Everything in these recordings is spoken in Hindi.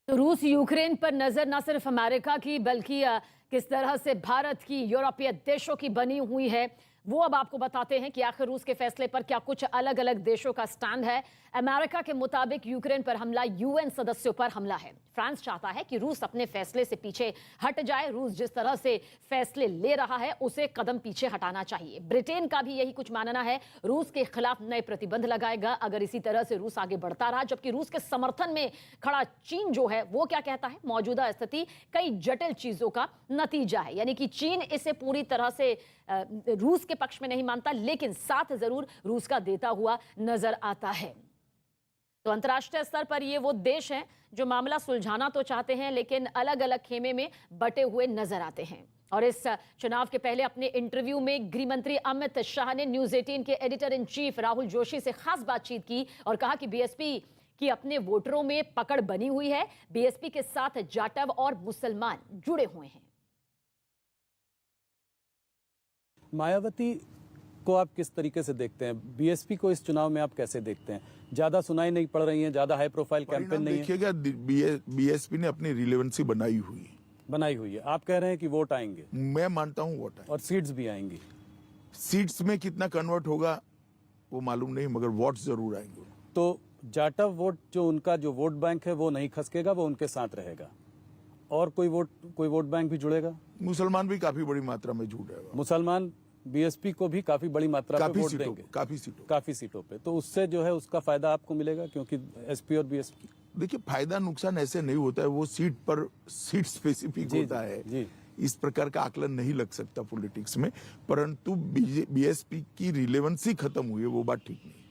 तो रूस यूक्रेन पर नजर न सिर्फ अमेरिका की बल्कि किस तरह से भारत की, यूरोपीय देशों की बनी हुई है, वो अब आपको बताते हैं कि आखिर रूस के फैसले पर क्या कुछ अलग अलग देशों का स्टैंड है। अमेरिका के मुताबिक यूक्रेन पर हमला यूएन सदस्यों पर हमला है। फ्रांस चाहता है कि रूस अपने फैसले से पीछे हट जाए। रूस जिस तरह से फैसले ले रहा है उसे कदम पीछे हटाना चाहिए। ब्रिटेन का भी यही कुछ मानना है। रूस के खिलाफ नए प्रतिबंध लगाएगा अगर इसी तरह से रूस आगे बढ़ता रहा। जबकि रूस के समर्थन में खड़ा चीन जो है वो क्या कहता है, मौजूदा स्थिति कई जटिल चीजों का नतीजा है। यानी कि चीन इसे पूरी तरह से रूस के पक्ष में नहीं मानता, लेकिन साथ जरूर रूस का देता हुआ नजर आता है। तो अंतर्राष्ट्रीय स्तर पर ये वो देश हैं जो मामला सुलझाना तो चाहते हैं, लेकिन अलग अलग खेमे में बटे हुए नजर आते हैं। और इस चुनाव के पहले अपने इंटरव्यू में गृह मंत्री अमित शाह ने न्यूज 18 के editor in chief Rahul Joshi से खास बातचीत की और कहा कि बीएसपी की अपने वोटरों में पकड़ बनी हुई है। बीएसपी के साथ जाटव और मुसलमान जुड़े हुए हैं। मायावती को आप किस तरीके से देखते हैं? बीएसपी को इस चुनाव में आप कैसे देखते हैं? ज्यादा सुनाई नहीं पड़ रही है, ज्यादा हाई प्रोफाइल कैंपेन नहीं है। देखिएगा, बीएसपी ने अपनी रिलेवेंसी बनाई हुई है। आप कह रहे हैं कि वोट आएंगे? मैं मानता हूं वोट आएंगे और सीट्स भी आएंगी। सीट्स में कितना कन्वर्ट होगा वो मालूम नहीं, मगर वोट जरूर आएंगे। तो जाटव वोट जो उनका जो वोट बैंक है वो नहीं खसकेगा, वो उनके साथ रहेगा। और कोई वोट बैंक भी जुड़ेगा। मुसलमान भी काफी बड़ी मात्रा में जुड़ेगा। मुसलमान बीएसपी को भी काफी बड़ी मात्रा में वोट देंगे, काफी सीटों पे। तो उससे जो है उसका फायदा आपको मिलेगा, क्योंकि एसपी और बीएसपी। देखिए, फायदा नुकसान ऐसे नहीं होता है, वो सीट स्पेसिफिक होता है जी। इस प्रकार का आकलन नहीं लग सकता पॉलिटिक्स में। परंतु बीएसपी की रिलेवेंसी खत्म हुई है, वो बात ठीक नहीं।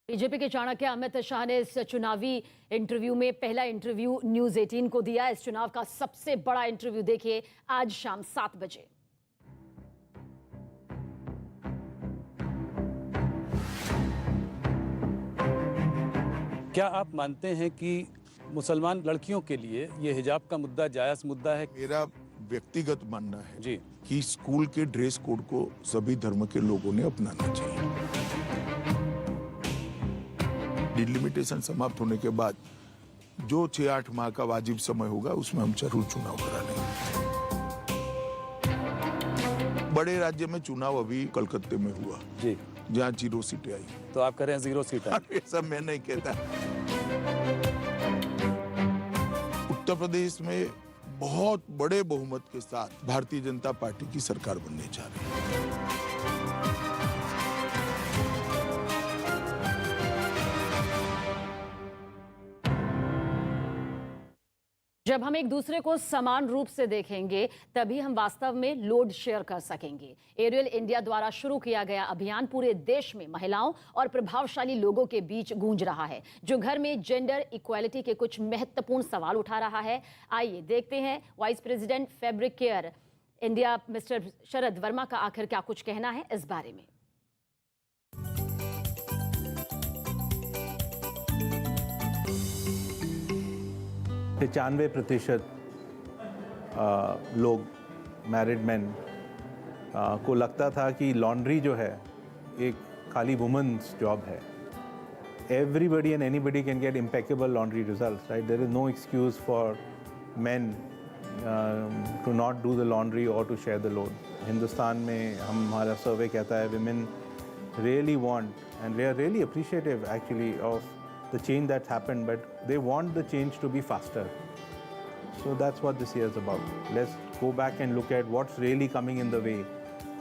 बीजेपी के चाणक्य अमित शाह ने इस चुनावी इंटरव्यू में पहला इंटरव्यू न्यूज 18 को दिया। इस चुनाव का सबसे बड़ा इंटरव्यू देखिए आज शाम 7 बजे। क्या आप मानते हैं कि मुसलमान लड़कियों के लिए ये हिजाब का मुद्दा जायज मुद्दा है? मेरा व्यक्तिगत मानना है जी कि स्कूल के ड्रेस कोड को सभी धर्म के लोगों ने अपनाना चाहिए। डिलिमिटेशन समाप्त होने के बाद जो 6-8 माह का वाजिब समय होगा उसमें हम जरूर चुनाव करा लेंगे। बड़े राज्य में चुनाव अभी कलकत्ते में हुआ जी, जहाँ 0 सीटें आई। तो आप कह रहे हैं 0 सीट? ऐसा मैं नहीं कहता। उत्तर प्रदेश में बहुत बड़े बहुमत के साथ भारतीय जनता पार्टी की सरकार बनने जा रही है। जब हम एक दूसरे को समान रूप से देखेंगे तभी हम वास्तव में लोड शेयर कर सकेंगे। एरियल इंडिया द्वारा शुरू किया गया अभियान पूरे देश में महिलाओं और प्रभावशाली लोगों के बीच गूंज रहा है, जो घर में जेंडर इक्वालिटी के कुछ महत्वपूर्ण सवाल उठा रहा है। आइए देखते हैं vice president fabric care India mister Sharad Verma का आखिर क्या कुछ कहना है इस बारे में। 95% लोग मैरिड मैन को लगता था कि लॉन्ड्री जो है एक खाली वुमेन्स जॉब है। Everybody and anybody can get impeccable laundry results, right? There is no excuse for man to not do the laundry और to share the load. Hindustan में हमारा सर्वे कहता है women really want and we are really appreciative actually of the change that's happened, but they want the change to be faster. So that's what this year is about. Let's go back and look at what's really coming in the way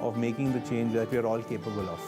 of making the change that we are all capable of.